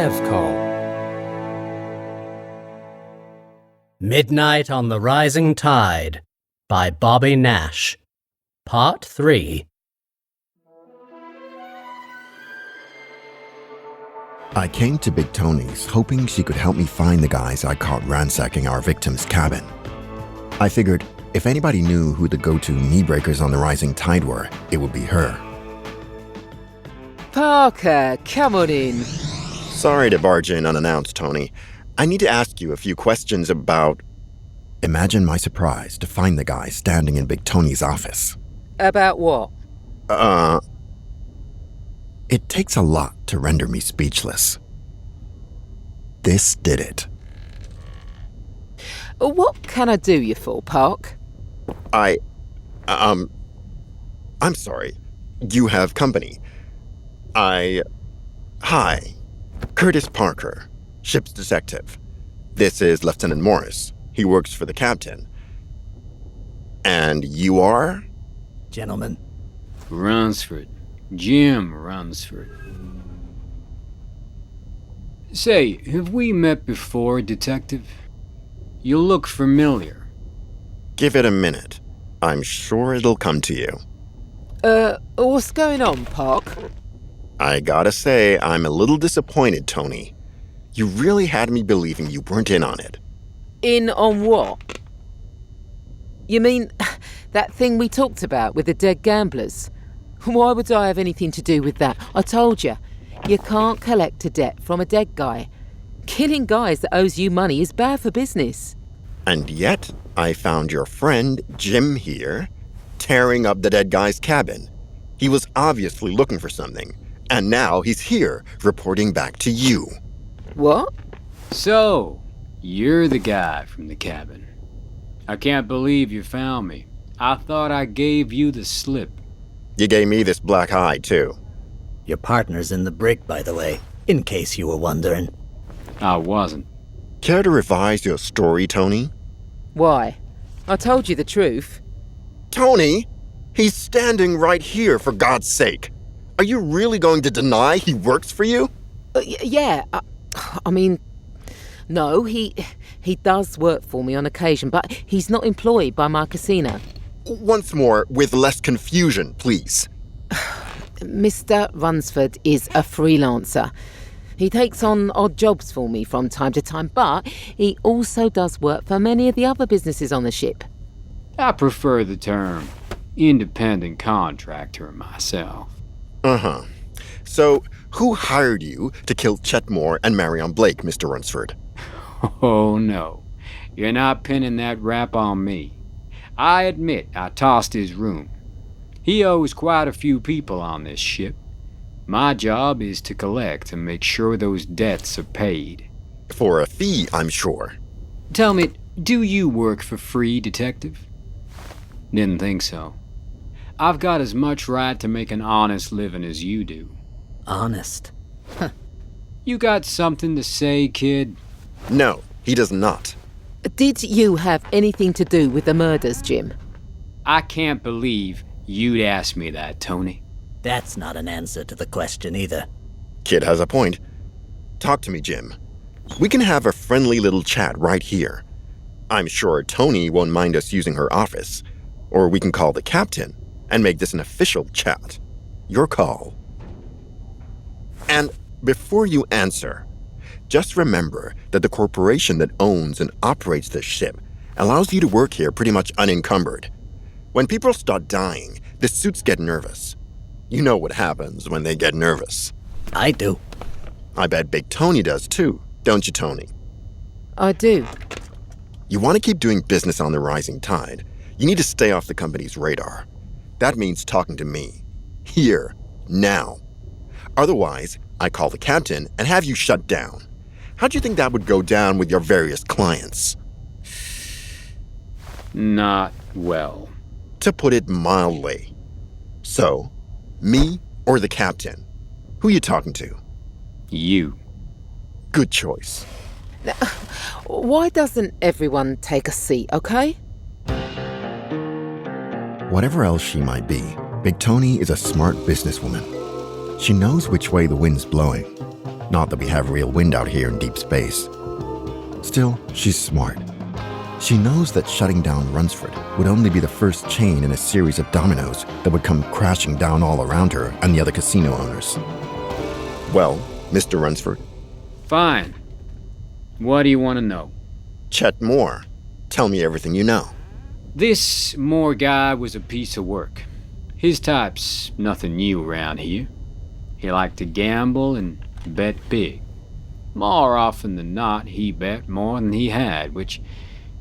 Evcol. Midnight on the Rising Tide by Bobby Nash. Part 3. I came to Big Tony's hoping she could help me find the guys I caught ransacking our victim's cabin. I figured if anybody knew who the go-to knee-breakers on the Rising Tide were, it would be her. Parker, come on in. Sorry to barge in unannounced, Tony. I need to ask you a few questions about... Imagine my surprise to find the guy standing in Big Tony's office. About what? It takes a lot to render me speechless. This did it. What can I do you for, Park? I'm sorry. You have company. Hi. Curtis Parker, ship's detective. This is Lieutenant Morris. He works for the captain. And you are? Gentlemen. Ransford. Jim Ransford. Say, have we met before, Detective? You look familiar. Give it a minute. I'm sure it'll come to you. What's going on, Park? I gotta say, I'm a little disappointed, Tony. You really had me believing you weren't in on it. In on what? You mean that thing we talked about with the dead gamblers? Why would I have anything to do with that? I told you can't collect a debt from a dead guy. Killing guys that owes you money is bad for business. And yet, I found your friend, Jim, here, tearing up the dead guy's cabin. He was obviously looking for something, and now he's here, reporting back to you. What? So, you're the guy from the cabin. I can't believe you found me. I thought I gave you the slip. You gave me this black eye, too. Your partner's in the brig, by the way, in case you were wondering. I wasn't. Care to revise your story, Tony? Why? I told you the truth. Tony? He's standing right here, for God's sake. Are you really going to deny he works for you? Yeah, I mean... No, he does work for me on occasion, but he's not employed by my casino. Once more, with less confusion, please. Mr. Ransford is a freelancer. He takes on odd jobs for me from time to time, but he also does work for many of the other businesses on the ship. I prefer the term independent contractor myself. Uh-huh. So, who hired you to kill Chetmore and Marion Blake, Mr. Ransford? Oh, no. You're not pinning that rap on me. I admit I tossed his room. He owes quite a few people on this ship. My job is to collect and make sure those debts are paid. For a fee, I'm sure. Tell me, do you work for free, Detective? Didn't think so. I've got as much right to make an honest living as you do. Honest? Huh. You got something to say, kid? No, he does not. Did you have anything to do with the murders, Jim? I can't believe you'd ask me that, Tony. That's not an answer to the question either. Kid has a point. Talk to me, Jim. We can have a friendly little chat right here. I'm sure Tony won't mind us using her office. Or we can call the captain and make this an official chat. Your call. And before you answer, just remember that the corporation that owns and operates this ship allows you to work here pretty much unencumbered. When people start dying, the suits get nervous. You know what happens when they get nervous. I do. I bet Big Tony does too, don't you, Tony? I do. You want to keep doing business on the Rising Tide, you need to stay off the company's radar. That means talking to me. Here. Now. Otherwise, I call the captain and have you shut down. How do you think that would go down with your various clients? Not well. To put it mildly. So, me or the captain? Who you talking to? You. Good choice. Why doesn't everyone take a seat, okay? Whatever else she might be, Big Tony is a smart businesswoman. She knows which way the wind's blowing. Not that we have real wind out here in deep space. Still, she's smart. She knows that shutting down Runsford would only be the first chain in a series of dominoes that would come crashing down all around her and the other casino owners. Well, Mr. Runsford? Fine. What do you want to know? Chet Moore. Tell me everything you know. This Moore guy was a piece of work. His type's nothing new around here. He liked to gamble and bet big. More often than not, he bet more than he had, which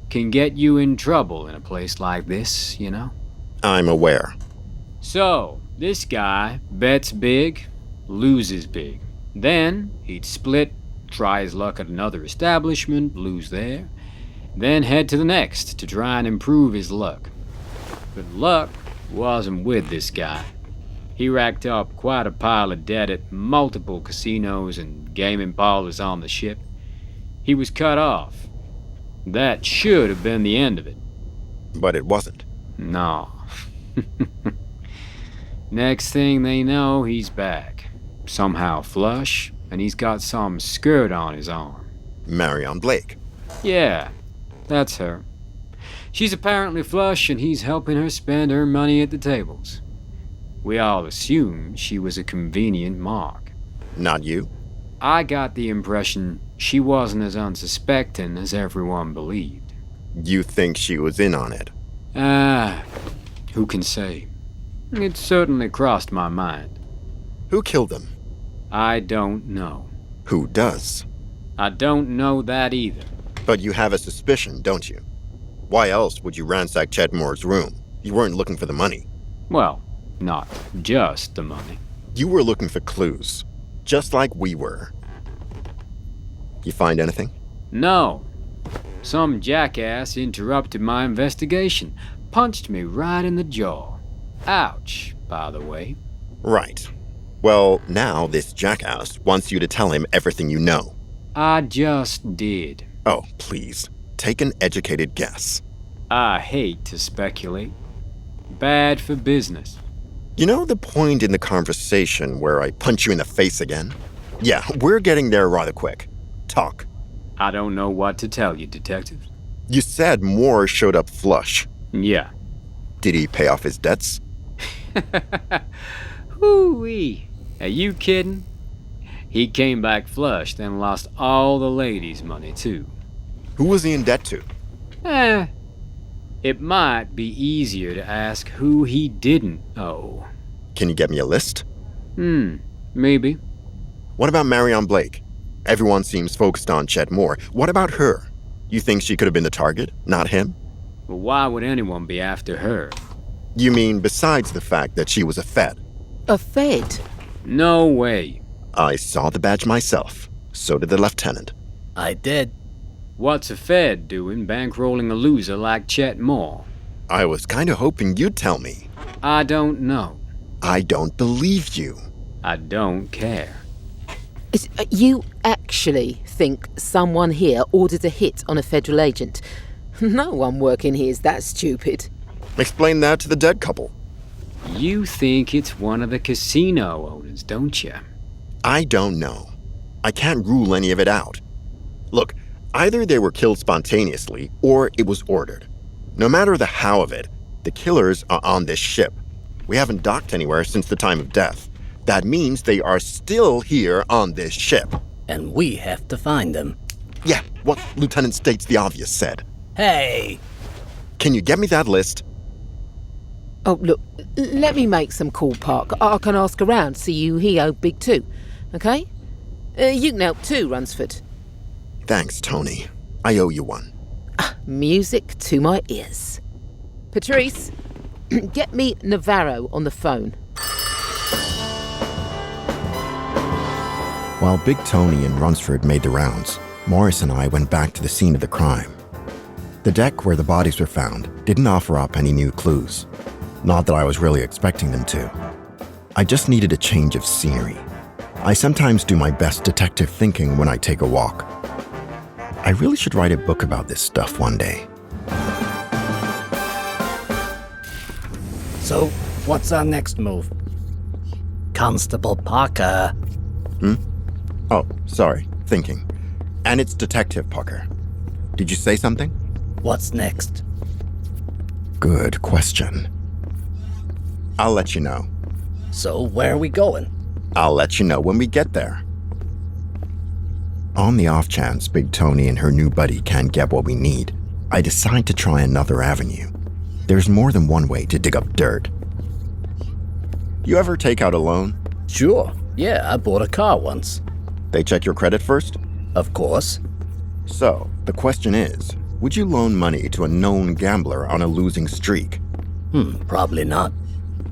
can get you in trouble in a place like this, you know? I'm aware. So, this guy bets big, loses big. Then, he'd split, try his luck at another establishment, lose there, then head to the next to try and improve his luck. But luck wasn't with this guy. He racked up quite a pile of debt at multiple casinos and gaming parlors on the ship. He was cut off. That should have been the end of it. But it wasn't. No. Next thing they know, he's back. Somehow flush, and he's got some skirt on his arm. Marion Blake. Yeah, that's her. She's apparently flush, and he's helping her spend her money at the tables. We all assumed she was a convenient mark. Not you? I got the impression she wasn't as unsuspecting as everyone believed. You think she was in on it? Who can say? It certainly crossed my mind. Who killed them? I don't know. Who does? I don't know that either. But you have a suspicion, don't you? Why else would you ransack Chet Moore's room? You weren't looking for the money. Well, not just the money. You were looking for clues, just like we were. You find anything? No. Some jackass interrupted my investigation, punched me right in the jaw. Ouch, by the way. Right. Well, now this jackass wants you to tell him everything you know. I just did. Oh, please. Take an educated guess. I hate to speculate. Bad for business. You know the point in the conversation where I punch you in the face again? Yeah, we're getting there rather quick. Talk. I don't know what to tell you, Detective. You said Moore showed up flush. Yeah. Did he pay off his debts? Hoo-wee. Are you kidding? He came back flush, then lost all the ladies' money, too. Who was he in debt to? It might be easier to ask who he didn't owe. Can you get me a list? Maybe. What about Marion Blake? Everyone seems focused on Chet Moore. What about her? You think she could have been the target, not him? Well, why would anyone be after her? You mean besides the fact that she was a Fed? A Fed? No way. I saw the badge myself. So did the lieutenant. I did. What's a Fed doing bankrolling a loser like Chet Moore? I was kinda hoping you'd tell me. I don't know. I don't believe you. I don't care. You actually think someone here ordered a hit on a federal agent? No one working here is that stupid. Explain that to the dead couple. You think it's one of the casino owners, don't you? I don't know. I can't rule any of it out. Look, either they were killed spontaneously or it was ordered. No matter the how of it, the killers are on this ship. We haven't docked anywhere since the time of death. That means they are still here on this ship. And we have to find them. Yeah, what Lieutenant States the Obvious said. Hey! Can you get me that list? Oh, look, let me make some call, Park. I can ask around, see you here, big too. Okay? You can help too, Runsford. Thanks, Tony. I owe you one. Music to my ears. Patrice, get me Navarro on the phone. While Big Tony and Runsford made the rounds, Morris and I went back to the scene of the crime. The deck where the bodies were found didn't offer up any new clues. Not that I was really expecting them to. I just needed a change of scenery. I sometimes do my best detective thinking when I take a walk. I really should write a book about this stuff one day. So, what's our next move? Constable Parker. Oh, sorry. Thinking. And it's Detective Parker. Did you say something? What's next? Good question. I'll let you know. So, where are we going? I'll let you know when we get there. On the off chance Big Tony and her new buddy can't get what we need, I decide to try another avenue. There's more than one way to dig up dirt. You ever take out a loan? Sure. Yeah, I bought a car once. They check your credit first? Of course. So, the question is, would you loan money to a known gambler on a losing streak? Probably not.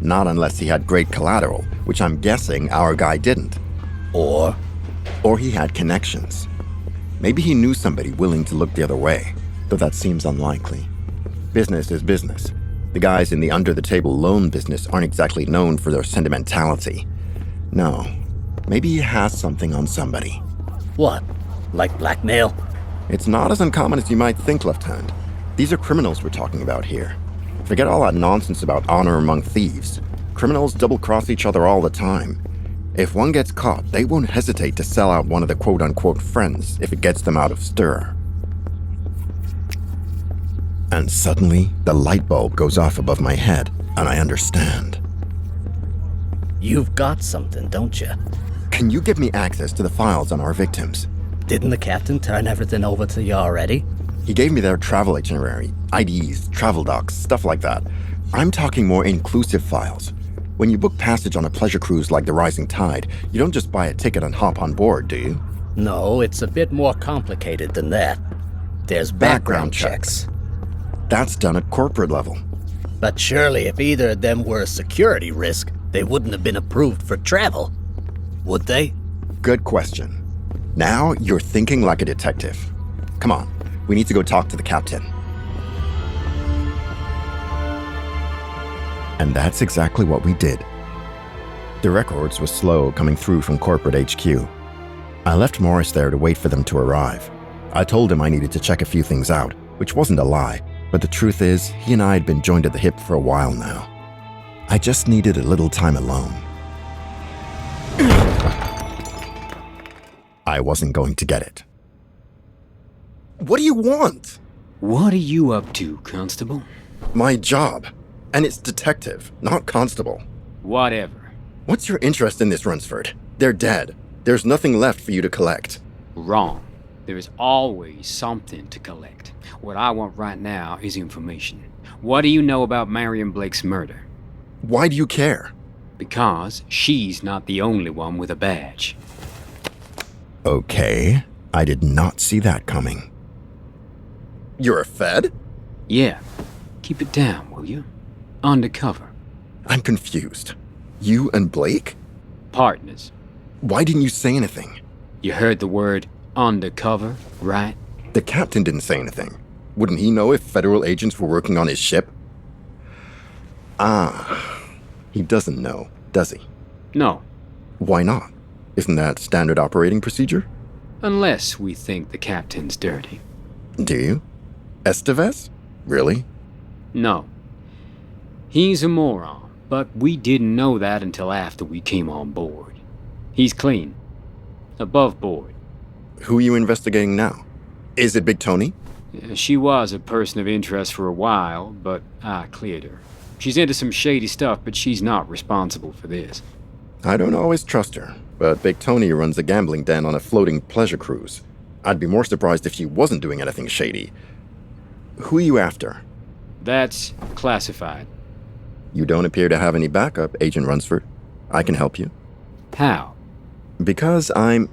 Not unless he had great collateral, which I'm guessing our guy didn't. Or he had connections. Maybe he knew somebody willing to look the other way, though that seems unlikely. Business is business. The guys in the under-the-table loan business aren't exactly known for their sentimentality. No, maybe he has something on somebody. what? Like blackmail? It's not as uncommon as you might think, Lieutenant. These are criminals we're talking about here. Forget all that nonsense about honor among thieves. Criminals double-cross each other all the time. If one gets caught, they won't hesitate to sell out one of the quote-unquote friends if it gets them out of stir. And suddenly, the light bulb goes off above my head, and I understand. You've got something, don't you? Can you give me access to the files on our victims? Didn't the captain turn everything over to you already? He gave me their travel itinerary, IDs, travel docs, stuff like that. I'm talking more inclusive files. When you book passage on a pleasure cruise like the Rising Tide, you don't just buy a ticket and hop on board, do you? No, it's a bit more complicated than that. There's background checks. That's done at corporate level. But surely if either of them were a security risk, they wouldn't have been approved for travel. Would they? Good question. Now you're thinking like a detective. Come on, we need to go talk to the captain. And that's exactly what we did. The records were slow coming through from corporate HQ. I left Morris there to wait for them to arrive. I told him I needed to check a few things out, which wasn't a lie, but the truth is, he and I had been joined at the hip for a while now. I just needed a little time alone. I wasn't going to get it. What do you want? What are you up to, Constable? My job. And it's detective, not constable. Whatever. What's your interest in this, Runsford? They're dead. There's nothing left for you to collect. Wrong. There is always something to collect. What I want right now is information. What do you know about Marion Blake's murder? Why do you care? Because she's not the only one with a badge. Okay, I did not see that coming. You're a Fed? Yeah. Keep it down, will you? Undercover. I'm confused. You and Blake? Partners. Why didn't you say anything? You heard the word undercover, right? The captain didn't say anything. Wouldn't he know if federal agents were working on his ship? He doesn't know, does he? No. Why not? Isn't that standard operating procedure? Unless we think the captain's dirty. Do you? Estevez? Really? No. He's a moron, but we didn't know that until after we came on board. He's clean. Above board. Who are you investigating now? Is it Big Tony? She was a person of interest for a while, but I cleared her. She's into some shady stuff, but she's not responsible for this. I don't always trust her, but Big Tony runs a gambling den on a floating pleasure cruise. I'd be more surprised if she wasn't doing anything shady. Who are you after? That's classified. You don't appear to have any backup, Agent Runsford. I can help you. How? Because I'm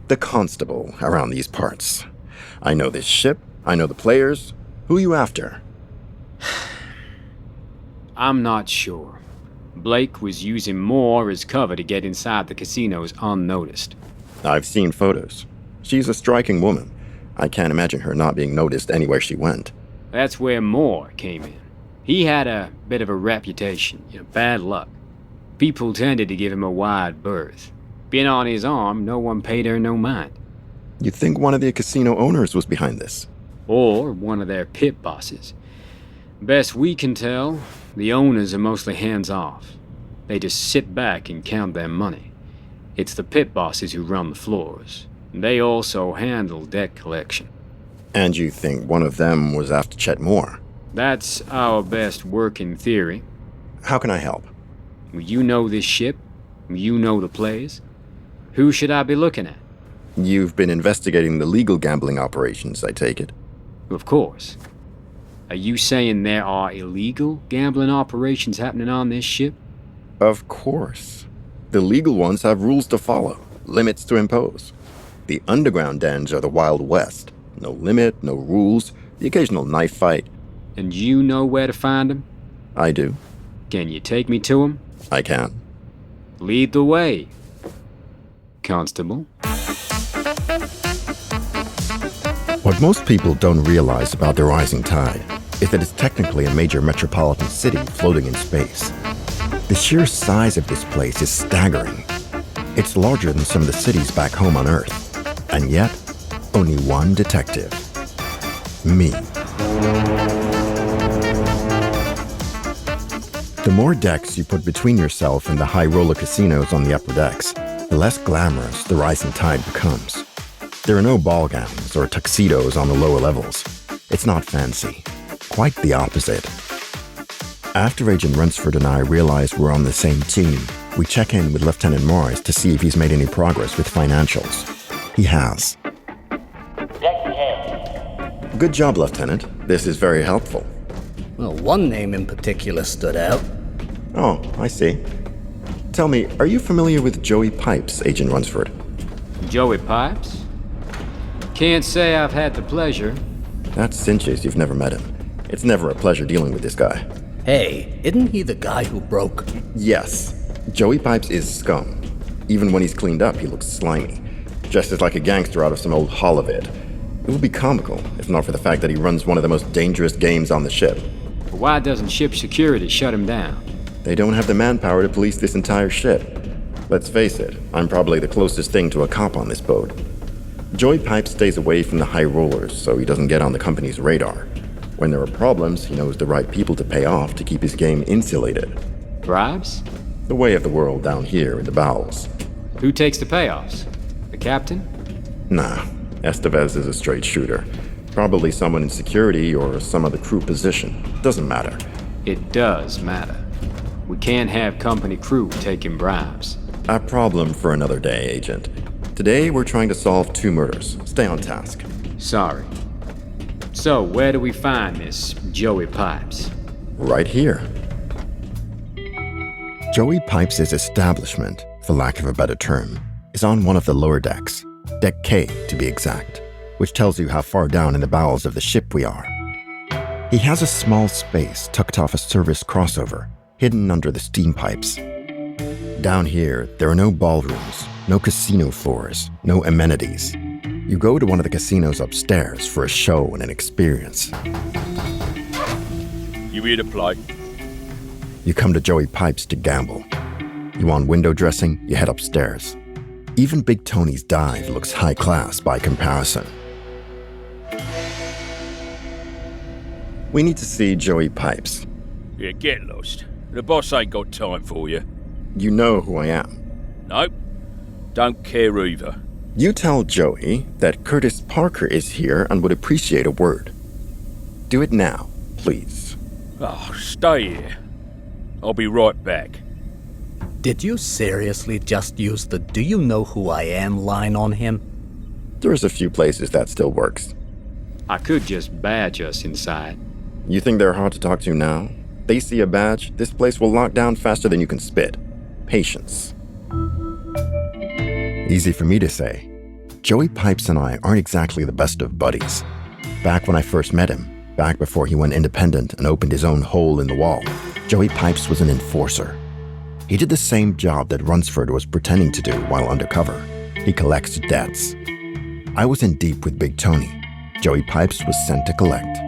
the constable around these parts. I know this ship, I know the players. Who are you after? I'm not sure. Blake was using Moore as cover to get inside the casinos unnoticed. I've seen photos. She's a striking woman. I can't imagine her not being noticed anywhere she went. That's where Moore came in. He had a bit of a reputation, bad luck. People tended to give him a wide berth. Being on his arm, no one paid her no mind. You'd think one of the casino owners was behind this. Or one of their pit bosses. Best we can tell, the owners are mostly hands-off. They just sit back and count their money. It's the pit bosses who run the floors. They also handle debt collection. And you think one of them was after Chet Moore? That's our best working theory. How can I help? You know this ship. You know the players. Who should I be looking at? You've been investigating the legal gambling operations, I take it. Of course. Are you saying there are illegal gambling operations happening on this ship? Of course. The legal ones have rules to follow, limits to impose. The underground dens are the Wild West. No limit, no rules, the occasional knife fight. And you know where to find them? I do. Can you take me to them? I can. Lead the way, Constable. What most people don't realize about the rising tide is that it's technically a major metropolitan city floating in space. The sheer size of this place is staggering. It's larger than some of the cities back home on Earth. And yet, only one detective. Me. The more decks you put between yourself and the high roller casinos on the upper decks, the less glamorous the rising tide becomes. There are no ball gowns or tuxedos on the lower levels. It's not fancy. Quite the opposite. After Agent Runsford and I realize we're on the same team, we check in with Lieutenant Morris to see if he's made any progress with financials. He has. Good job, Lieutenant. This is very helpful. Well, one name in particular stood out. Oh, I see. Tell me, are you familiar with Joey Pipes, Agent Runsford? Joey Pipes? Can't say I've had the pleasure. That cinches you've never met him. It's never a pleasure dealing with this guy. Hey, isn't he the guy who broke? Yes. Joey Pipes is scum. Even when he's cleaned up, he looks slimy. Just as like a gangster out of some old holovid. It would be comical, if not for the fact that he runs one of the most dangerous games on the ship. But why doesn't ship security shut him down? They don't have the manpower to police this entire ship. Let's face it, I'm probably the closest thing to a cop on this boat. Joey Pipes stays away from the high rollers so he doesn't get on the company's radar. When there are problems, he knows the right people to pay off to keep his game insulated. Bribes? The way of the world down here in the bowels. Who takes the payoffs? The captain? Nah, Estevez is a straight shooter. Probably someone in security or some other crew position. Doesn't matter. It does matter. We can't have company crew taking bribes. A problem for another day, Agent. Today we're trying to solve 2 murders. Stay on task. Sorry. So, where do we find this Joey Pipes? Right here. Joey Pipes' establishment, for lack of a better term, is on one of the lower decks. Deck K, to be exact, which tells you how far down in the bowels of the ship we are. He has a small space tucked off a service crossover, hidden under the steam pipes. Down here, there are no ballrooms, no casino floors, no amenities. You go to one of the casinos upstairs for a show and an experience. You here to play? You come to Joey Pipes to gamble. You want window dressing, you head upstairs. Even Big Tony's dive looks high class by comparison. We need to see Joey Pipes. Yeah, get lost. The boss ain't got time for you. You know who I am. Nope. Don't care either. You tell Joey that Curtis Parker is here and would appreciate a word. Do it now, please. Oh, stay here. I'll be right back. Did you seriously just use the "do you know who I am" line on him? There's a few places that still works. I could just badge us inside. You think they're hard to talk to now? They see a badge, this place will lock down faster than you can spit. Patience. Easy for me to say. Joey Pipes and I aren't exactly the best of buddies. Back when I first met him, back before he went independent and opened his own hole in the wall, Joey Pipes was an enforcer. He did the same job that Runsford was pretending to do while undercover. He collects debts. I was in deep with Big Tony. Joey Pipes was sent to collect.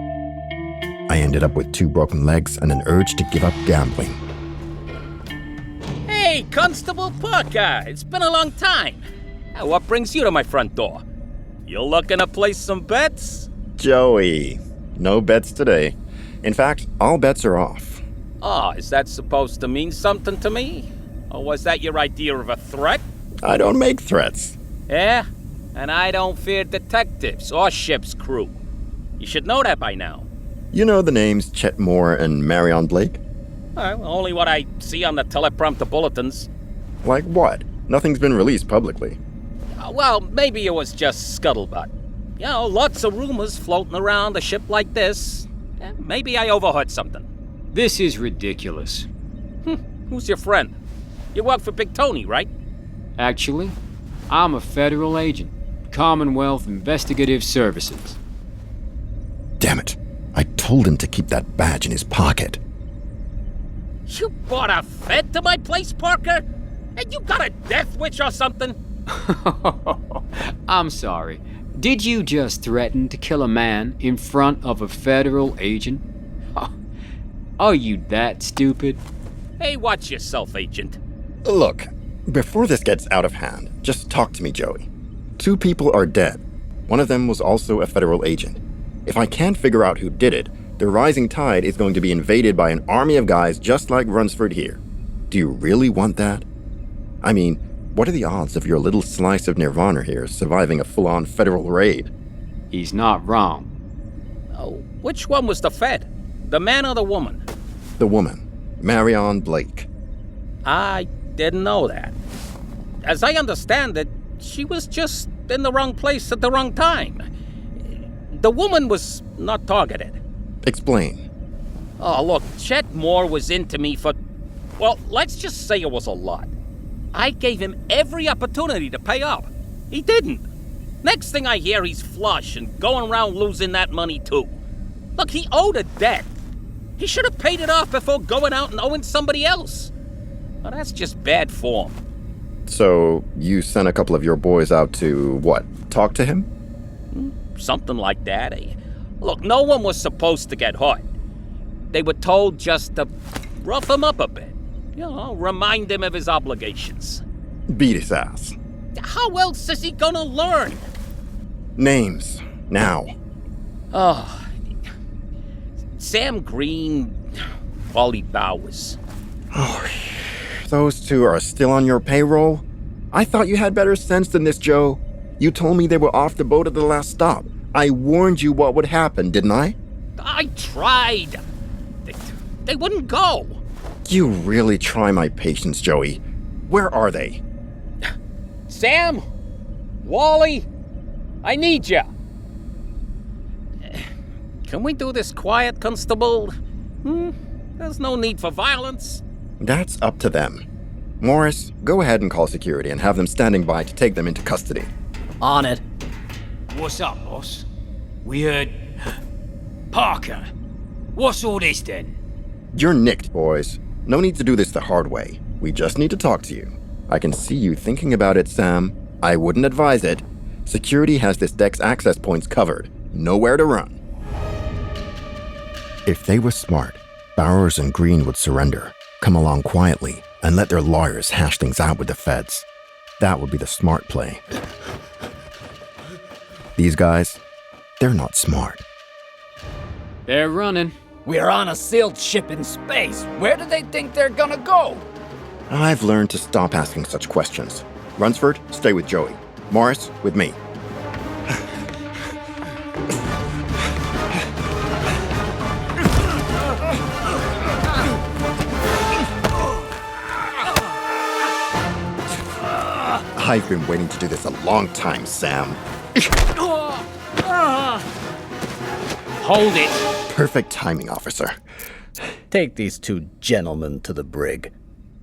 I ended up with 2 broken legs and an urge to give up gambling. Hey, Constable Parker, it's been a long time. What brings you to my front door? You looking to place some bets? Joey, no bets today. In fact, all bets are off. Oh, is that supposed to mean something to me? Or was that your idea of a threat? I don't make threats. Yeah? And I don't fear detectives or ship's crew. You should know that by now. You know the names Chet Moore and Marion Blake? Only what I see on the teleprompter bulletins. Like what? Nothing's been released publicly. Well, maybe it was just scuttlebutt. You know, lots of rumors floating around a ship like this. Maybe I overheard something. This is ridiculous. Who's your friend? You work for Big Tony, right? Actually, I'm a federal agent. Commonwealth Investigative Services. Damn it. I told him to keep that badge in his pocket. You brought a Fed to my place, Parker? And you got a death wish or something? I'm sorry. Did you just threaten to kill a man in front of a federal agent? Are you that stupid? Hey, watch yourself, Agent. Look, before this gets out of hand, just talk to me, Joey. 2 people are dead. One of them was also a federal agent. If I can't figure out who did it, the rising tide is going to be invaded by an army of guys just like Runsford here. Do you really want that? I mean, what are the odds of your little slice of Nirvana here surviving a full-on federal raid? He's not wrong. Oh, which one was the Fed? The man or the woman? The woman, Marion Blake. I didn't know that. As I understand it, she was just in the wrong place at the wrong time. The woman was not targeted. Explain. Oh, look, Chet Moore was into me for, well, let's just say it was a lot. I gave him every opportunity to pay up. He didn't. Next thing I hear, he's flush and going around losing that money too. Look, he owed a debt. He should have paid it off before going out and owing somebody else. Well, that's just bad form. So, you sent a couple of your boys out to, what, talk to him? Something like that. Look, no one was supposed to get hurt. They were told just to rough him up a bit. You know, remind him of his obligations. Beat his ass. How else is he gonna learn? Names. Now. Oh. Sam Green, Wally Bowers. Oh, those 2 are still on your payroll? I thought you had better sense than this, Joe. You told me they were off the boat at the last stop. I warned you what would happen, didn't I? I tried. They wouldn't go. You really try my patience, Joey. Where are they? Sam? Wally? I need ya. Can we do this quiet, Constable? There's no need for violence. That's up to them. Morris, go ahead and call security and have them standing by to take them into custody. On it. What's up, boss? We heard... Parker. What's all this then? You're nicked, boys. No need to do this the hard way. We just need to talk to you. I can see you thinking about it, Sam. I wouldn't advise it. Security has this deck's access points covered. Nowhere to run. If they were smart, Bowers and Green would surrender, come along quietly, and let their lawyers hash things out with the feds. That would be the smart play. These guys, they're not smart. They're running. We're on a sealed ship in space. Where do they think they're gonna go? I've learned to stop asking such questions. Runsford, stay with Joey. Morris, with me. I've been waiting to do this a long time, Sam. Hold it. Perfect timing, officer. Take these 2 gentlemen to the brig.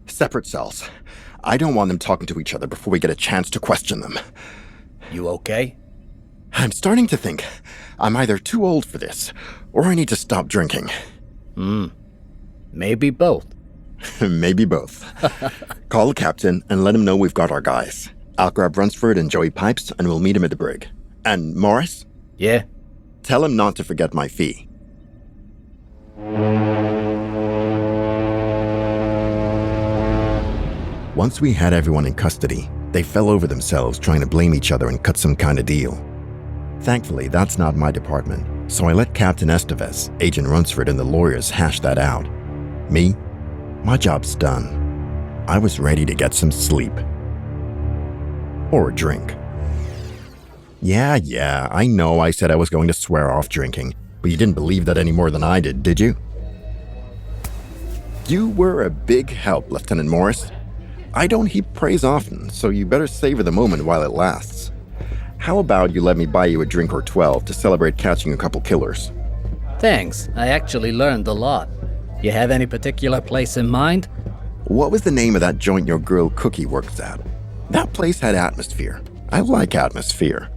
Separate cells. I don't want them talking to each other before we get a chance to question them. You okay? I'm starting to think I'm either too old for this, or I need to stop drinking. Maybe both. Maybe both. Call the captain and let him know we've got our guys. I'll grab Runsford and Joey Pipes and we'll meet him at the brig. And Morris? Yeah? Tell him not to forget my fee. Once we had everyone in custody, they fell over themselves trying to blame each other and cut some kind of deal. Thankfully, that's not my department, so I let Captain Estevez, Agent Runsford, and the lawyers hash that out. Me? My job's done. I was ready to get some sleep. or a drink. Yeah, I know I said I was going to swear off drinking, but you didn't believe that any more than I did you? You were a big help, Lieutenant Morris. I don't heap praise often, so you better savor the moment while it lasts. How about you let me buy you a drink or 12 to celebrate catching a couple killers? Thanks, I actually learned a lot. You have any particular place in mind? What was the name of that joint your girl Cookie works at? That place had atmosphere. I like atmosphere.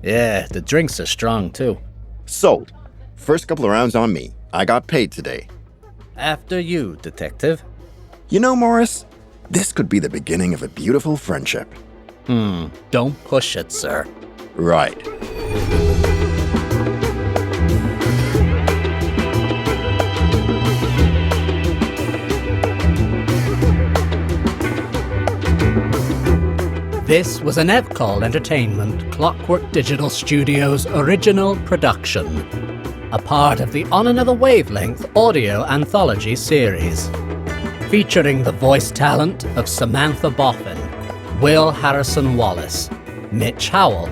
Yeah, the drinks are strong too. Sold. First couple of rounds on me. I got paid today. After you, Detective. You know, Morris, this could be the beginning of a beautiful friendship. Don't push it, sir. Right. This was an Evcol Entertainment Clockwork Digital Studios original production, a part of the On Another Wavelength audio anthology series, featuring the voice talent of Samantha Boffin, Will Harrison-Wallace, Mitch Howell,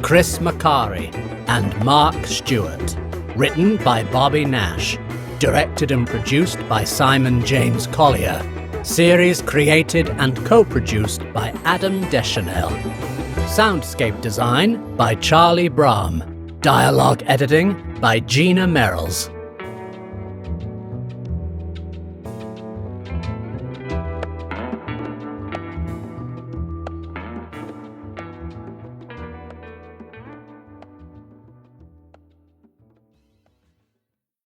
Chris Machari, and Mark Stewart. Written by Bobby Nash. Directed and produced by Simon James Collier. Series created and co-produced by Adam Dechanel. Soundscape design by Charlie Braham. Dialogue editing by Gina Merrells.